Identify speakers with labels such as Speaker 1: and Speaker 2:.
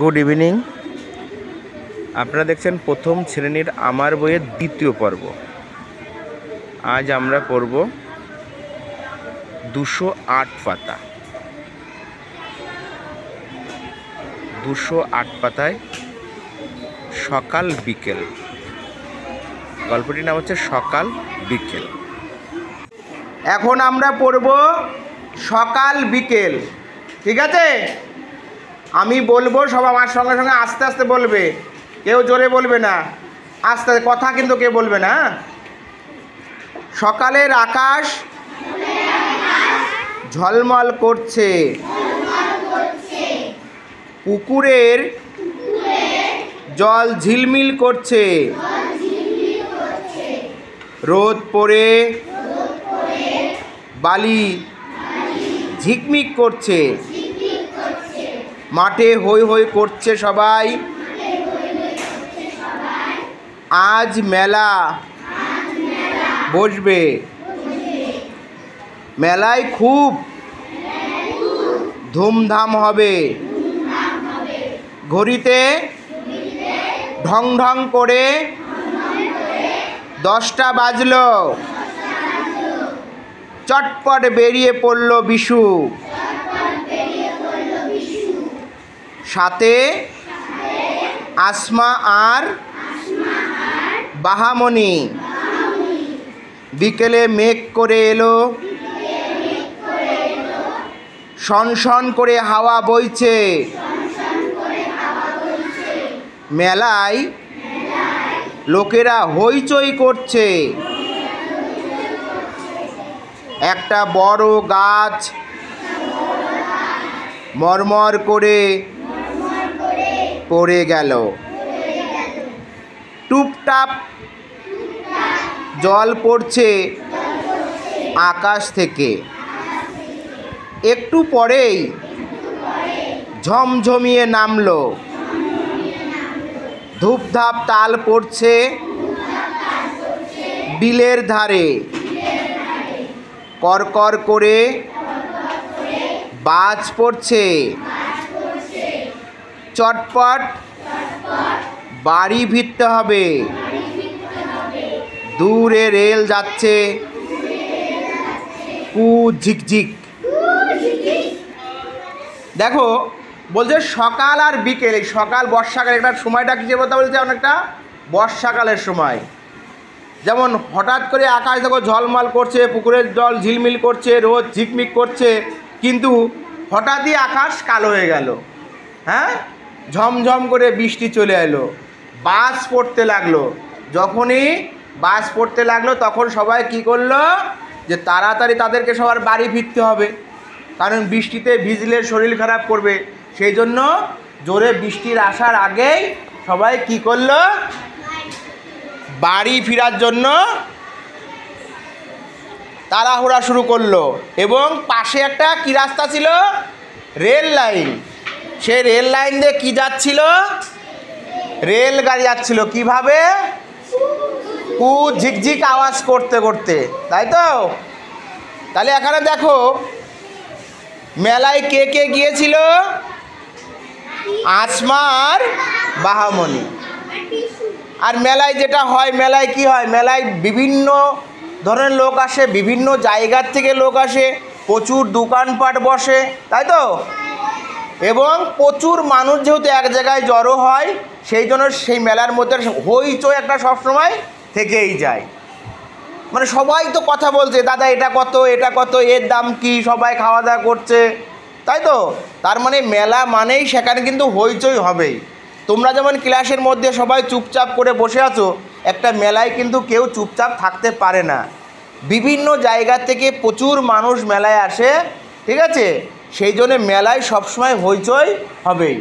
Speaker 1: Good evening. আপনারা দেখছেন প্রথম শ্রেণীর আমার বইয়ের দ্বিতীয় পর্ব। আজ আমরা পড়ব 208 পাতা। 208 পাতায় সকাল বিকেল। গল্পটির নাম হচ্ছে সকাল বিকেল। এখন আমরা পড়ব সকাল বিকেল, ঠিক আছে? আমি বলবো, সব আমার সঙ্গে সঙ্গে আস্তে আস্তে বলবে, কেউ জোরে বলবে না, আস্তে আস্তে কথা কিন্তু কেউ বলবে না। সকালের আকাশ ঝলমল করছে, পুকুরের জল ঝিলমিল করছে, রোদ পড়ে বালি ঝিকমিক করছে, মাঠে হৈ হৈ করছে সবাই, আজ মেলা বসবে, মেলায় খুব ধুমধাম হবে, ঘড়িতে ঢং ঢং করে 10টা বাজলো, চটপট বেরিয়ে পড়ল বিশু, সাথে আসমা আর বাহামণি। বিকেলে মেঘ করে এলো, শনশন করে হাওয়া বইছে, মেলায় লোকেরা হইচই করছে, একটা বড় গাছ মরমর করে পড়ে গেল, টুপটাপ জল পড়ছে আকাশ থেকে, একটু পরেই ঝমঝমিয়ে নামলো, ধূপধাপ তাল পড়ছে বিলের ধারে, করকর করে বাজ পড়ছে, চটপট বাড়ি ফিরতে হবে, দূরে রেল যাচ্ছে কু ঝিকঝিক। দেখো বলছে সকাল আর বিকেল, এই সকাল বর্ষাকাল, একটা সময়টা কী বলতে বলছে, অনেকটা বর্ষাকালের সময়। যেমন হঠাৎ করে আকাশ দেখো ঝলমল করছে, পুকুরের জল ঝিলমিল করছে, রোদ ঝিকমিক করছে, কিন্তু হঠাৎই আকাশ কালো হয়ে গেল, হ্যাঁ, ঝমঝম করে বৃষ্টি চলে এলো, বাজ পড়তে লাগলো। যখনই বাজ পড়তে লাগলো তখন সবাই কি করলো, যে তাড়াতাড়ি তাদেরকে সবার বাড়ি ফিরতে হবে, কারণ বৃষ্টিতে ভিজলে শরীর খারাপ করবে। সেই জন্য জোরে বৃষ্টির আসার আগেই সবাই কি করলো, বাড়ি ফেরার জন্য তাড়াহুড়া শুরু করলো। এবং পাশে একটা কি রাস্তা ছিল, রেল লাইন। সেই রেল লাইন দিয়ে কি যাচ্ছিল, রেলগাড়ি যাচ্ছিল। কিভাবে, কু ঝিকঝিক আওয়াজ করতে করতে, তাই তো? তাহলে এখানে দেখো মেলায় কে কে গিয়েছিল, আসমা আর বাহামণি। আর মেলায় যেটা হয়, মেলায় কি হয়, মেলায় বিভিন্ন ধরনের লোক আসে, বিভিন্ন জায়গার থেকে লোক আসে, প্রচুর দোকানপাট বসে, তাই তো? এবং প্রচুর মানুষ যেহেতু এক জায়গায় জড়ো হয়, সেই জন্য সেই মেলার মধ্যে হইচই একটা সবসময় থেকেই যায়। মানে সবাই তো কথা বলছে, দাদা এটা কত, এটা কত, এর দাম কি, সবাই খাওয়া দাওয়া করছে, তাই তো? তার মানে মেলা মানেই সেখানে কিন্তু হইচই হবেই। তোমরা যেমন ক্লাসের মধ্যে সবাই চুপচাপ করে বসে আছো, একটা মেলায় কিন্তু কেউ চুপচাপ থাকতে পারে না। বিভিন্ন জায়গা থেকে প্রচুর মানুষ মেলায় আসে, ঠিক আছে? সেই জন্য মেলায় সবসময় হইচই হবেই।